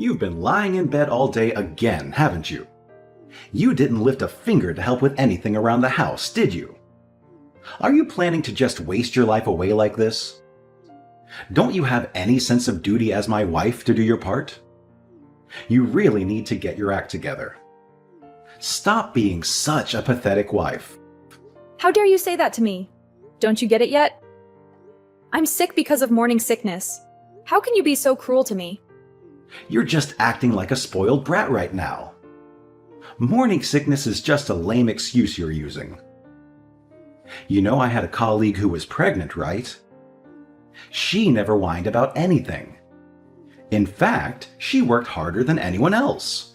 You've been lying in bed all day again, haven't you? You didn't lift a finger to help with anything around the house, did you? Are you planning to just waste your life away like this? Don't you have any sense of duty as my wife to do your part? You really need to get your act together. Stop being such a pathetic wife. How dare you say that to me? Don't you get it yet? I'm sick because of morning sickness. How can you be so cruel to me? You're just acting like a spoiled brat right now. Morning sickness is just a lame excuse you're using. You know I had a colleague who was pregnant, right? She never whined about anything. In fact, she worked harder than anyone else.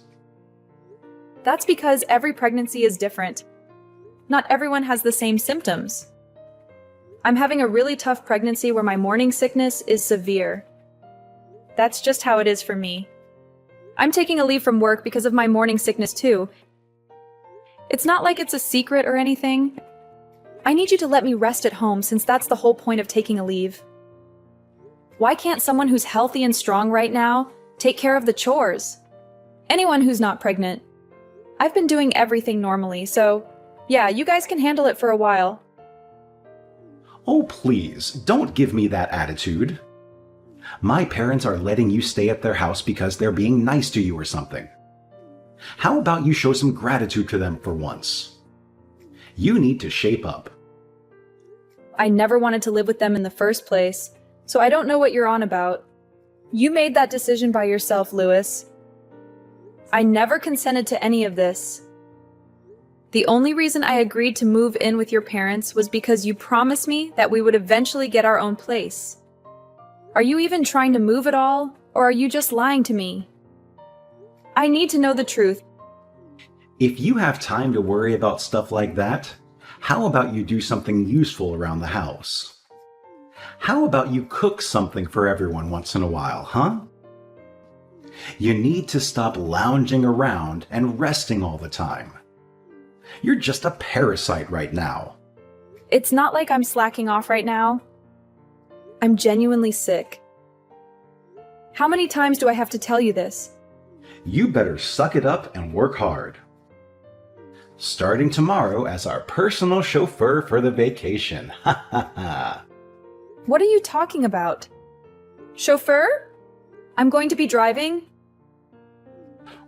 That's because every pregnancy is different. Not everyone has the same symptoms. I'm having a really tough pregnancy where my morning sickness is severe. That's just how it is for me. I'm taking a leave from work because of my morning sickness too. It's not like it's a secret or anything. I need you to let me rest at home since that's the whole point of taking a leave. Why can't someone who's healthy and strong right now take care of the chores? Anyone who's not pregnant. I've been doing everything normally, so yeah, you guys can handle it for a while. Oh, please, don't give me that attitude. My parents are letting you stay at their house because they're being nice to you or something. How about you show some gratitude to them for once? You need to shape up. I never wanted to live with them in the first place, so I don't know what you're on about. You made that decision by yourself, Lewis. I never consented to any of this. The only reason I agreed to move in with your parents was because you promised me that we would eventually get our own place. Are you even trying to move at all, or are you just lying to me? I need to know the truth. If you have time to worry about stuff like that, how about you do something useful around the house? How about you cook something for everyone once in a while, huh? You need to stop lounging around and resting all the time. You're just a parasite right now. It's not like I'm slacking off right now. I'm genuinely sick. How many times do I have to tell you this? You better suck it up and work hard. Starting tomorrow as our personal chauffeur for the vacation. Ha ha ha. What are you talking about? Chauffeur? I'm going to be driving?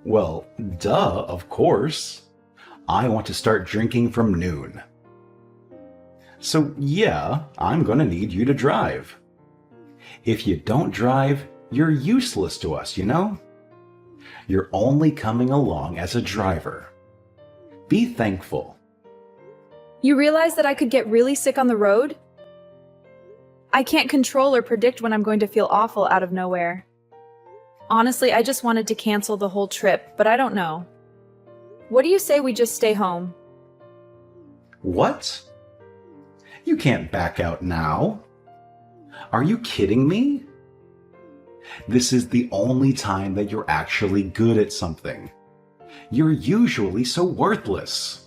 Well, duh, of course. I want to start drinking from noon. So yeah, I'm gonna need you to drive. If you don't drive, you're useless to us, you know? You're only coming along as a driver. Be thankful. You realize that I could get really sick on the road? I can't control or predict when I'm going to feel awful out of nowhere. Honestly, I just wanted to cancel the whole trip, but I don't know. What do you say we just stay home? What? You can't back out now. Are you kidding me? This is the only time that you're actually good at something. You're usually so worthless.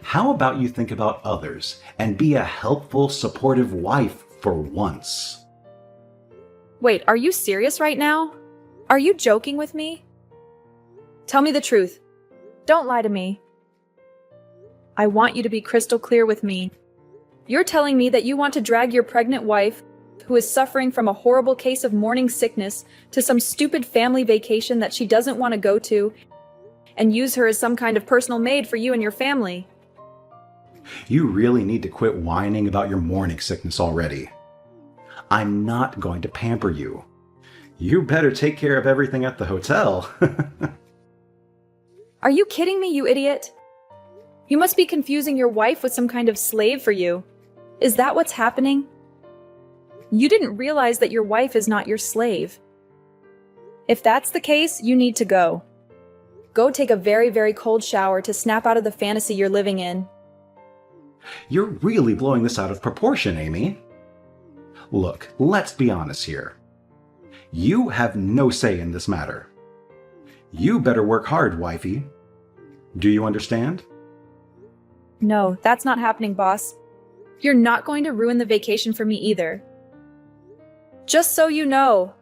How about you think about others and be a helpful, supportive wife for once? Wait, are you serious right now? Are you joking with me? Tell me the truth. Don't lie to me. I want you to be crystal clear with me. You're telling me that you want to drag your pregnant wife, who is suffering from a horrible case of morning sickness, to some stupid family vacation that she doesn't want to go to, and use her as some kind of personal maid for you and your family. You really need to quit whining about your morning sickness already. I'm not going to pamper you. You better take care of everything at the hotel. Are you kidding me, you idiot? You must be confusing your wife with some kind of slave for you. Is that what's happening? You didn't realize that your wife is not your slave. If that's the case, you need to go. Go take a very, very cold shower to snap out of the fantasy you're living in. You're really blowing this out of proportion, Amy. Look, let's be honest here. You have no say in this matter. You better work hard, wifey. Do you understand? No, that's not happening, boss. You're not going to ruin the vacation for me either. Just so you know.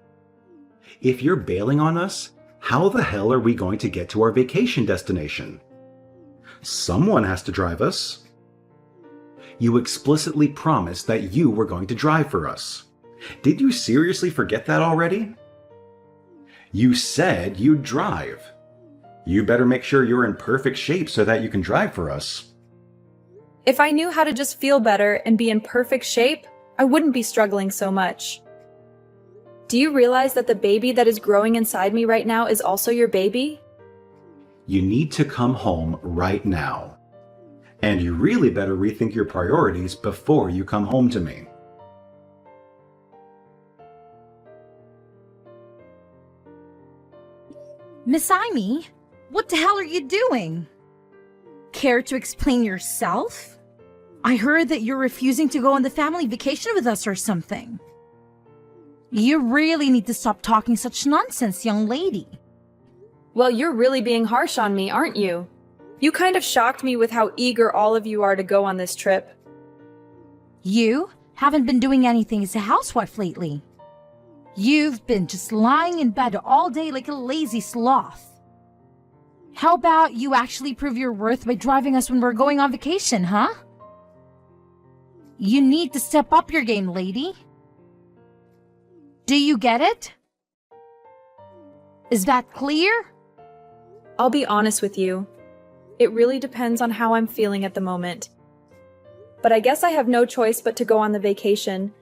If you're bailing on us, how the hell are we going to get to our vacation destination? Someone has to drive us. You explicitly promised that you were going to drive for us. Did you seriously forget that already? You said you'd drive. You better make sure you're in perfect shape so that you can drive for us. If I knew how to just feel better and be in perfect shape, I wouldn't be struggling so much. Do you realize that the baby that is growing inside me right now is also your baby? You need to come home right now. And you really better rethink your priorities before you come home to me. Miss Amy, what the hell are you doing? Care to explain yourself? I heard that you're refusing to go on the family vacation with us or something. You really need to stop talking such nonsense, young lady. Well, you're really being harsh on me, aren't you? You kind of shocked me with how eager all of you are to go on this trip. You haven't been doing anything as a housewife lately. You've been just lying in bed all day like a lazy sloth. How about you actually prove your worth by driving us when we're going on vacation, huh? You need to step up your game, lady. Do you get it? Is that clear? I'll be honest with you. It really depends on how I'm feeling at the moment. But I guess I have no choice but to go on the vacation.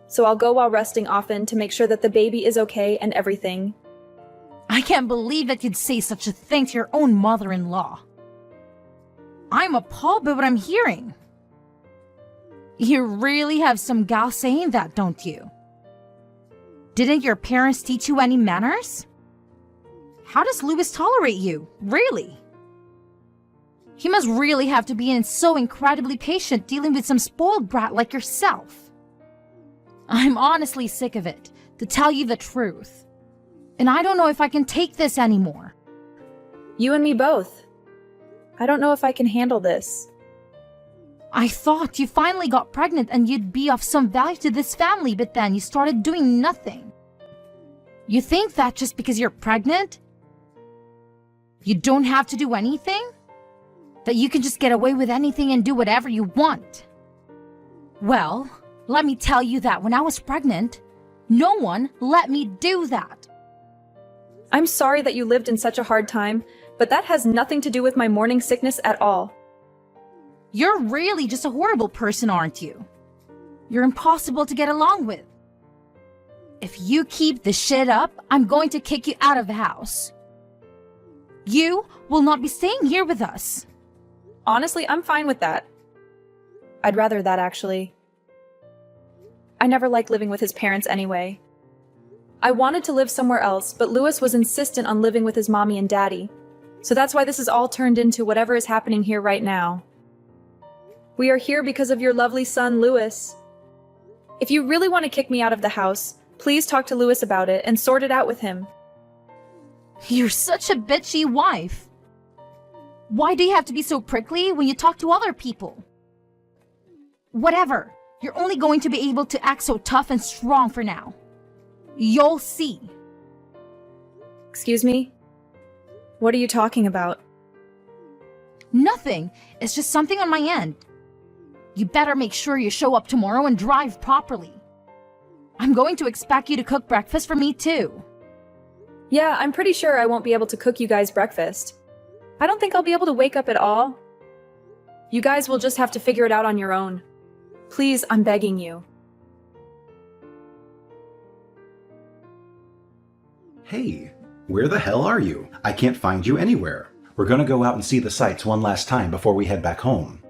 So I'll go while resting often to make sure that the baby is okay and everything. I can't believe that you'd say such a thing to your own mother-in-law. I'm appalled by what I'm hearing. You really have some gal saying that, don't you? Didn't your parents teach you any manners? How does Louis tolerate you, really? He must really have to be so incredibly patient dealing with some spoiled brat like yourself. I'm honestly sick of it, to tell you the truth. And I don't know if I can take this anymore. You and me both. I don't know if I can handle this. I thought you finally got pregnant and you'd be of some value to this family, but then you started doing nothing. You think that just because you're pregnant, you don't have to do anything? That you can just get away with anything and do whatever you want? Well, let me tell you that when I was pregnant, no one let me do that. I'm sorry that you lived in such a hard time, but that has nothing to do with my morning sickness at all. You're really just a horrible person, aren't you? You're impossible to get along with. If you keep this shit up, I'm going to kick you out of the house. You will not be staying here with us. Honestly, I'm fine with that. I'd rather that, actually. I never liked living with his parents anyway. I wanted to live somewhere else, but Louis was insistent on living with his mommy and daddy. So that's why this is all turned into whatever is happening here right now. We are here because of your lovely son, Louis. If you really want to kick me out of the house, please talk to Louis about it and sort it out with him. You're such a bitchy wife. Why do you have to be so prickly when you talk to other people? Whatever. You're only going to be able to act so tough and strong for now. You'll see. Excuse me? What are you talking about? Nothing. It's just something on my end. You better make sure you show up tomorrow and drive properly. I'm going to expect you to cook breakfast for me too. Yeah, I'm pretty sure I won't be able to cook you guys breakfast. I don't think I'll be able to wake up at all. You guys will just have to figure it out on your own. Please, I'm begging you. Hey, where the hell are you? I can't find you anywhere. We're gonna go out and see the sights one last time before we head back home.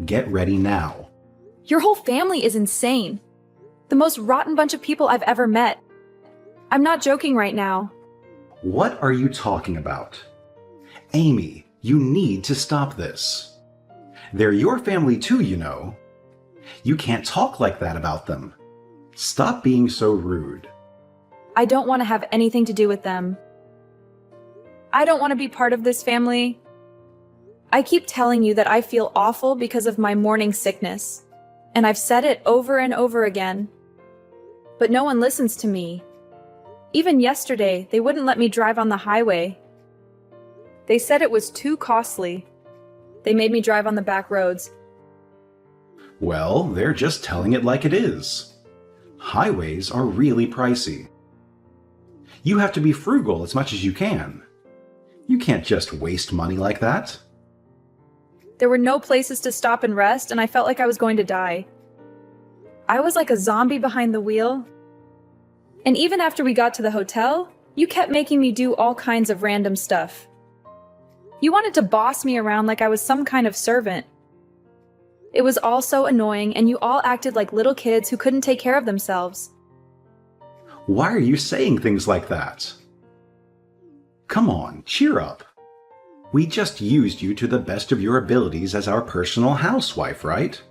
Get ready now. Your whole family is insane. The most rotten bunch of people I've ever met. I'm not joking right now. What are you talking about? Amy, you need to stop this. They're your family too, you know. You can't talk like that about them. Stop being so rude. I don't want to have anything to do with them. I don't want to be part of this family. I keep telling you that I feel awful because of my morning sickness, and I've said it over and over again. But no one listens to me. Even yesterday, they wouldn't let me drive on the highway. They said it was too costly. They made me drive on the back roads. Well, they're just telling it like it is. Highways are really pricey. You have to be frugal as much as you can. You can't just waste money like that. There were no places to stop and rest, and I felt like I was going to die. I was like a zombie behind the wheel. And even after we got to the hotel, you kept making me do all kinds of random stuff. You wanted to boss me around like I was some kind of servant. It was all so annoying, and you all acted like little kids who couldn't take care of themselves. Why are you saying things like that? Come on, cheer up. We just used you to the best of your abilities as our personal housewife, right?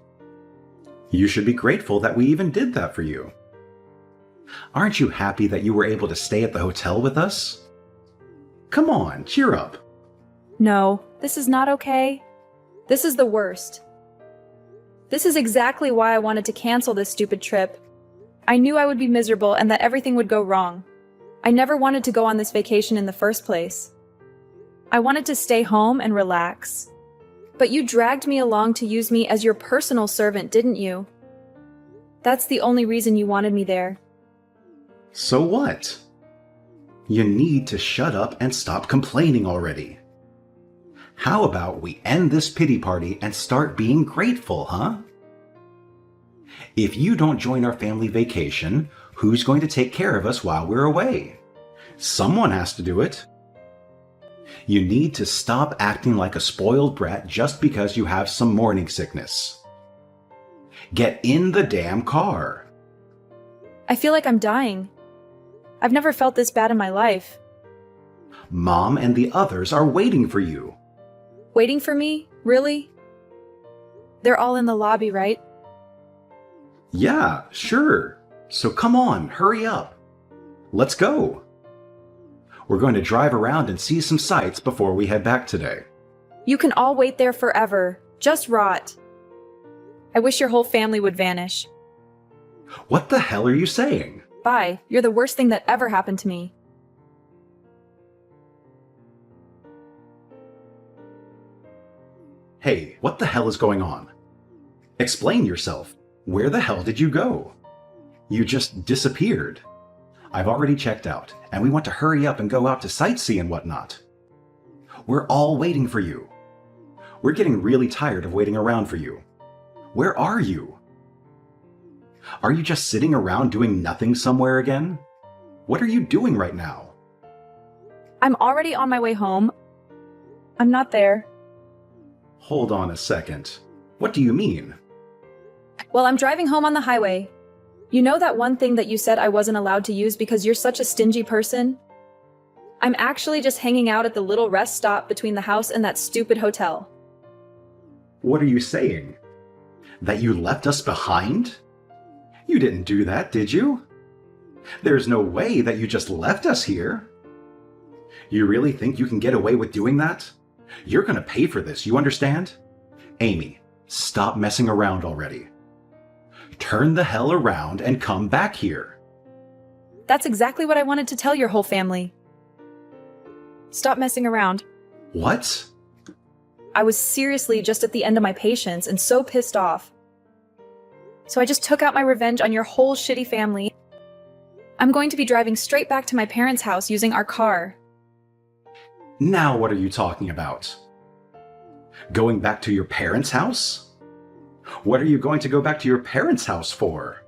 You should be grateful that we even did that for you. Aren't you happy that you were able to stay at the hotel with us? Come on, cheer up. No, this is not okay. This is the worst. This is exactly why I wanted to cancel this stupid trip. I knew I would be miserable and that everything would go wrong. I never wanted to go on this vacation in the first place. I wanted to stay home and relax. But you dragged me along to use me as your personal servant, didn't you? That's the only reason you wanted me there. So what? You need to shut up and stop complaining already. How about we end this pity party and start being grateful, huh? If you don't join our family vacation, who's going to take care of us while we're away? Someone has to do it. You need to stop acting like a spoiled brat just because you have some morning sickness. Get in the damn car. I feel like I'm dying. I've never felt this bad in my life. Mom and the others are waiting for you. Waiting for me? Really? They're all in the lobby, right? Yeah, sure. So come on, hurry up. Let's go. We're going to drive around and see some sights before we head back today. You can all wait there forever. Just rot. I wish your whole family would vanish. What the hell are you saying? Bye. You're the worst thing that ever happened to me. Hey, what the hell is going on? Explain yourself. Where the hell did you go? You just disappeared. I've already checked out, and we want to hurry up and go out to sightsee and whatnot. We're all waiting for you. We're getting really tired of waiting around for you. Where are you? Are you just sitting around doing nothing somewhere again? What are you doing right now? I'm already on my way home. I'm not there. Hold on a second. What do you mean? Well, I'm driving home on the highway. You know that one thing that you said I wasn't allowed to use because you're such a stingy person? I'm actually just hanging out at the little rest stop between the house and that stupid hotel. What are you saying? That you left us behind? You didn't do that, did you? There's no way that you just left us here. You really think you can get away with doing that? You're gonna pay for this, you understand? Amy, stop messing around already. Turn the hell around and come back here. That's exactly what I wanted to tell your whole family. Stop messing around. What? I was seriously just at the end of my patience and so pissed off. So I just took out my revenge on your whole shitty family. I'm going to be driving straight back to my parents' house using our car. Now what are you talking about? Going back to your parents' house? What are you going to go back to your parents' house for?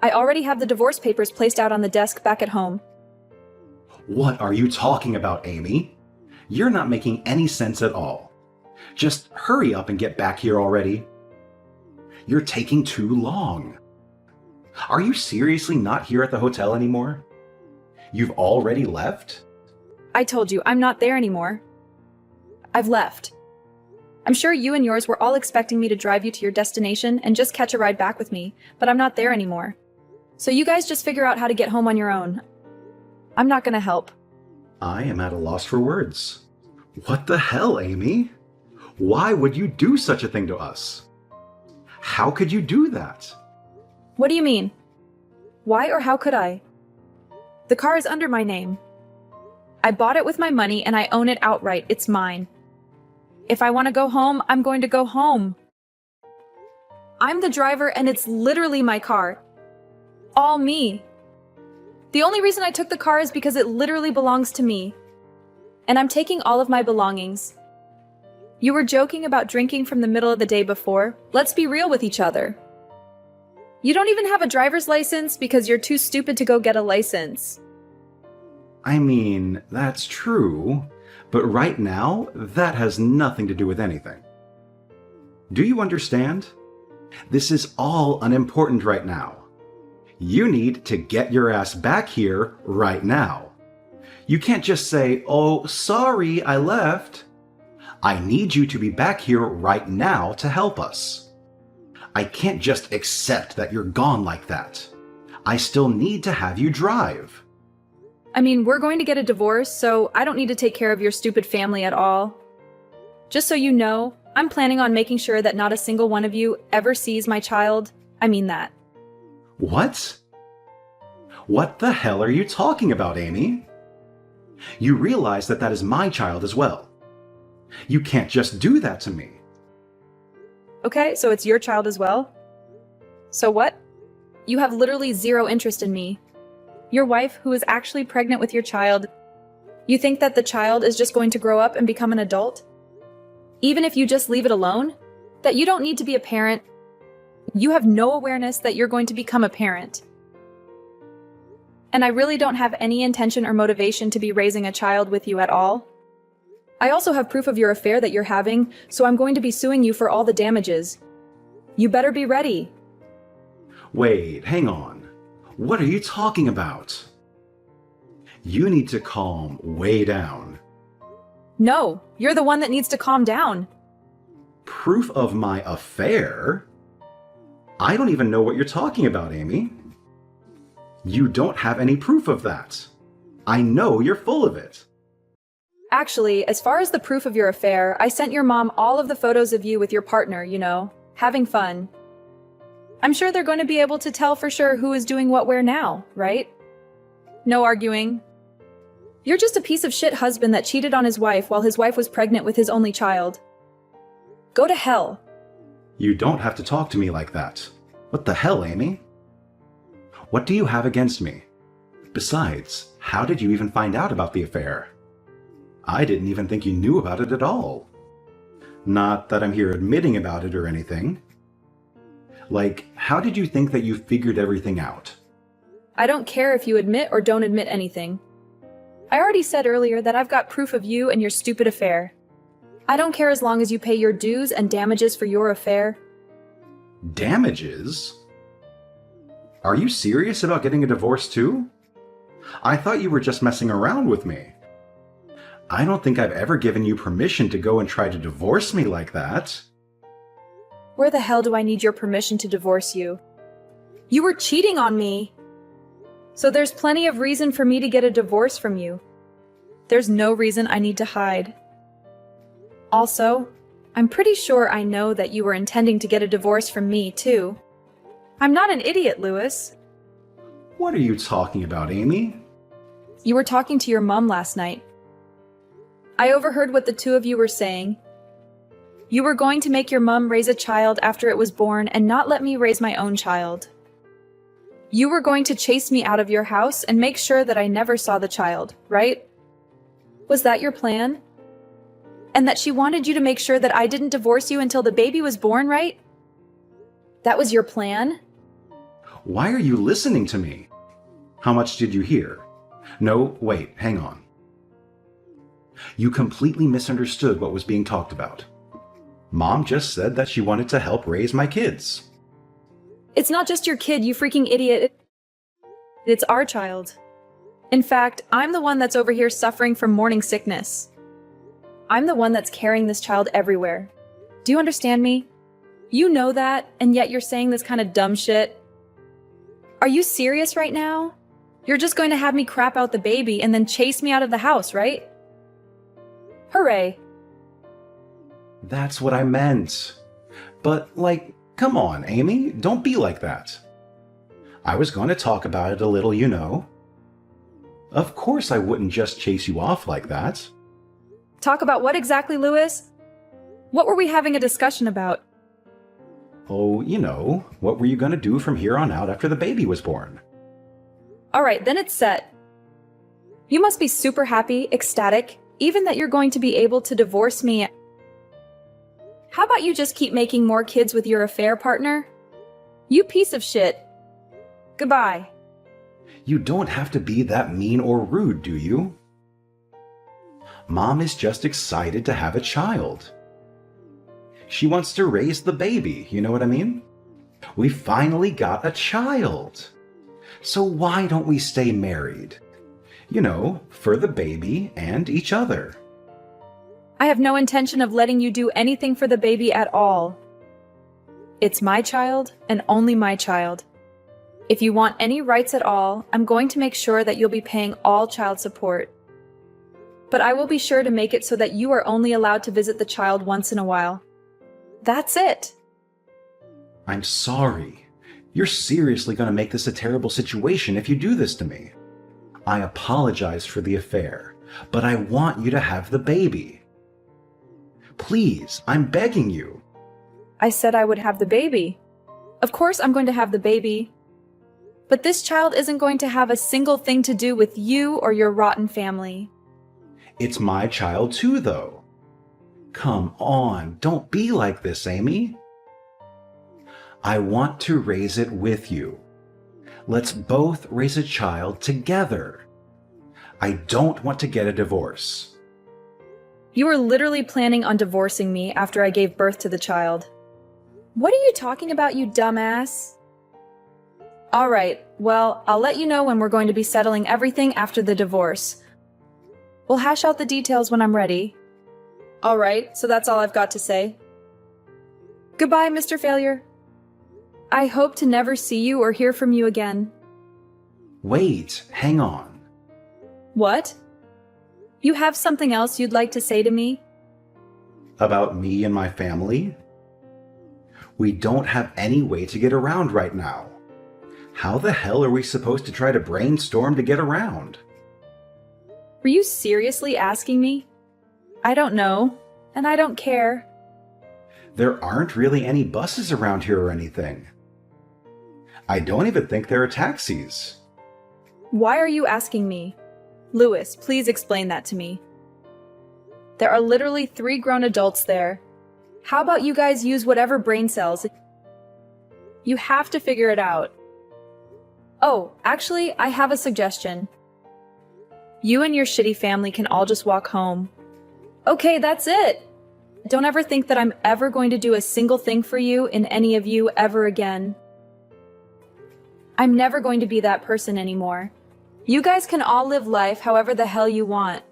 I already have the divorce papers placed out on the desk back at home. What are you talking about, Amy? You're not making any sense at all. Just hurry up and get back here already. You're taking too long. Are you seriously not here at the hotel anymore? You've already left? I told you, I'm not there anymore. I've left. I'm sure you and yours were all expecting me to drive you to your destination and just catch a ride back with me, but I'm not there anymore. So you guys just figure out how to get home on your own. I'm not gonna help. I am at a loss for words. What the hell, Amy? Why would you do such a thing to us? How could you do that? What do you mean? Why or how could I? The car is under my name. I bought it with my money and I own it outright. It's mine. If I want to go home, I'm going to go home. I'm the driver and it's literally my car. All me. The only reason I took the car is because it literally belongs to me. And I'm taking all of my belongings. You were joking about drinking from the middle of the day before. Let's be real with each other. You don't even have a driver's license because you're too stupid to go get a license. I mean, that's true, but right now, that has nothing to do with anything. Do you understand? This is all unimportant right now. You need to get your ass back here right now. You can't just say, "Oh, sorry, I left." I need you to be back here right now to help us. I can't just accept that you're gone like that. I still need to have you drive. I mean, we're going to get a divorce, so I don't need to take care of your stupid family at all. Just so you know, I'm planning on making sure that not a single one of you ever sees my child. I mean that. What? What the hell are you talking about, Amy? You realize that that is my child as well. You can't just do that to me. Okay, so it's your child as well? So what? You have literally zero interest in me. Your wife, who is actually pregnant with your child, you think that the child is just going to grow up and become an adult? Even if you just leave it alone? That you don't need to be a parent? You have no awareness that you're going to become a parent. And I really don't have any intention or motivation to be raising a child with you at all. I also have proof of your affair that you're having, so I'm going to be suing you for all the damages. You better be ready. Wait, hang on. What are you talking about? You need to calm way down. No, you're the one that needs to calm down. Proof of my affair? I don't even know what you're talking about, Amy. You don't have any proof of that. I know you're full of it. Actually, as far as the proof of your affair, I sent your mom all of the photos of you with your partner, having fun. I'm sure they're going to be able to tell for sure who is doing what where now, right? No arguing. You're just a piece of shit husband that cheated on his wife while his wife was pregnant with his only child. Go to hell. You don't have to talk to me like that. What the hell, Amy? What do you have against me? Besides, how did you even find out about the affair? I didn't even think you knew about it at all. Not that I'm here admitting about it or anything. Like, how did you think that you figured everything out? I don't care if you admit or don't admit anything. I already said earlier that I've got proof of you and your stupid affair. I don't care as long as you pay your dues and damages for your affair. Damages? Are you serious about getting a divorce too? I thought you were just messing around with me. I don't think I've ever given you permission to go and try to divorce me like that. Where the hell do I need your permission to divorce you? You were cheating on me. So there's plenty of reason for me to get a divorce from you. There's no reason I need to hide. Also, I'm pretty sure I know that you were intending to get a divorce from me, too. I'm not an idiot, Lewis. What are you talking about, Amy? You were talking to your mom last night. I overheard what the two of you were saying. You were going to make your mom raise a child after it was born and not let me raise my own child. You were going to chase me out of your house and make sure that I never saw the child, right? Was that your plan? And that she wanted you to make sure that I didn't divorce you until the baby was born, right? That was your plan? Why are you listening to me? How much did you hear? No, wait, hang on. You completely misunderstood what was being talked about. Mom just said that she wanted to help raise my kids. It's not just your kid, you freaking idiot. It's our child. In fact, I'm the one that's over here suffering from morning sickness. I'm the one that's carrying this child everywhere. Do you understand me? You know that, and yet you're saying this kind of dumb shit. Are you serious right now? You're just going to have me crap out the baby and then chase me out of the house, right? Hooray. That's what I meant. But, come on, Amy, don't be like that. I was going to talk about it a little, Of course I wouldn't just chase you off like that. Talk about what exactly, Louis? What were we having a discussion about? Oh, what were you going to do from here on out after the baby was born? All right, then it's set. You must be super happy, ecstatic, even that you're going to be able to divorce me. How about you just keep making more kids with your affair partner? You piece of shit. Goodbye. You don't have to be that mean or rude, do you? Mom is just excited to have a child. She wants to raise the baby, you know what I mean? We finally got a child. So why don't we stay married? For the baby and each other. I have no intention of letting you do anything for the baby at all. It's my child and only my child. If you want any rights at all, I'm going to make sure that you'll be paying all child support. But I will be sure to make it so that you are only allowed to visit the child once in a while. That's it. I'm sorry. You're seriously going to make this a terrible situation if you do this to me. I apologize for the affair, but I want you to have the baby. Please, I'm begging you. I said I would have the baby. Of course I'm going to have the baby. But this child isn't going to have a single thing to do with you or your rotten family. It's my child too, though. Come on, don't be like this, Amy. I want to raise it with you. Let's both raise a child together. I don't want to get a divorce. You are literally planning on divorcing me after I gave birth to the child. What are you talking about, you dumbass? All right, well, I'll let you know when we're going to be settling everything after the divorce. We'll hash out the details when I'm ready. All right, so that's all I've got to say. Goodbye, Mr. Failure. I hope to never see you or hear from you again. Wait, hang on. What? You have something else you'd like to say to me? About me and my family? We don't have any way to get around right now. How the hell are we supposed to try to brainstorm to get around? Were you seriously asking me? I don't know, and I don't care. There aren't really any buses around here or anything. I don't even think there are taxis. Why are you asking me? Louis, please explain that to me. There are literally 3 grown adults there. How about you guys use whatever brain cells? You have to figure it out. Oh, actually, I have a suggestion. You and your shitty family can all just walk home. Okay, that's it. Don't ever think that I'm ever going to do a single thing for you in any of you ever again. I'm never going to be that person anymore. You guys can all live life however the hell you want.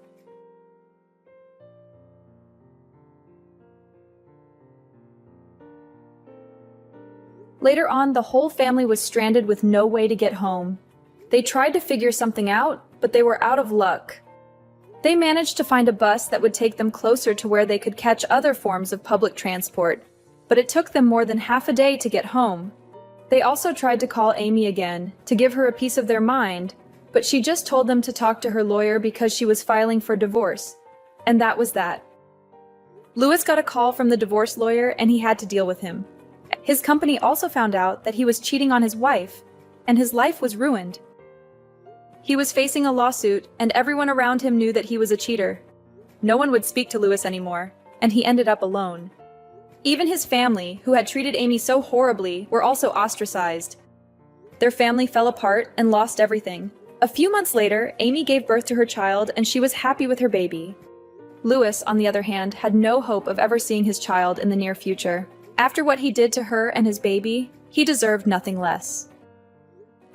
Later on, the whole family was stranded with no way to get home. They tried to figure something out, but they were out of luck. They managed to find a bus that would take them closer to where they could catch other forms of public transport, but it took them more than half a day to get home. They also tried to call Amy again, to give her a piece of their mind, but she just told them to talk to her lawyer because she was filing for divorce. And that was that. Louis got a call from the divorce lawyer and he had to deal with him. His company also found out that he was cheating on his wife, and his life was ruined. He was facing a lawsuit, and everyone around him knew that he was a cheater. No one would speak to Louis anymore, and he ended up alone. Even his family, who had treated Amy so horribly, were also ostracized. Their family fell apart and lost everything. A few months later, Amy gave birth to her child, and she was happy with her baby. Louis, on the other hand, had no hope of ever seeing his child in the near future. After what he did to her and his baby, he deserved nothing less.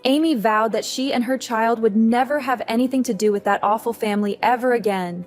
Amy vowed that she and her child would never have anything to do with that awful family ever again.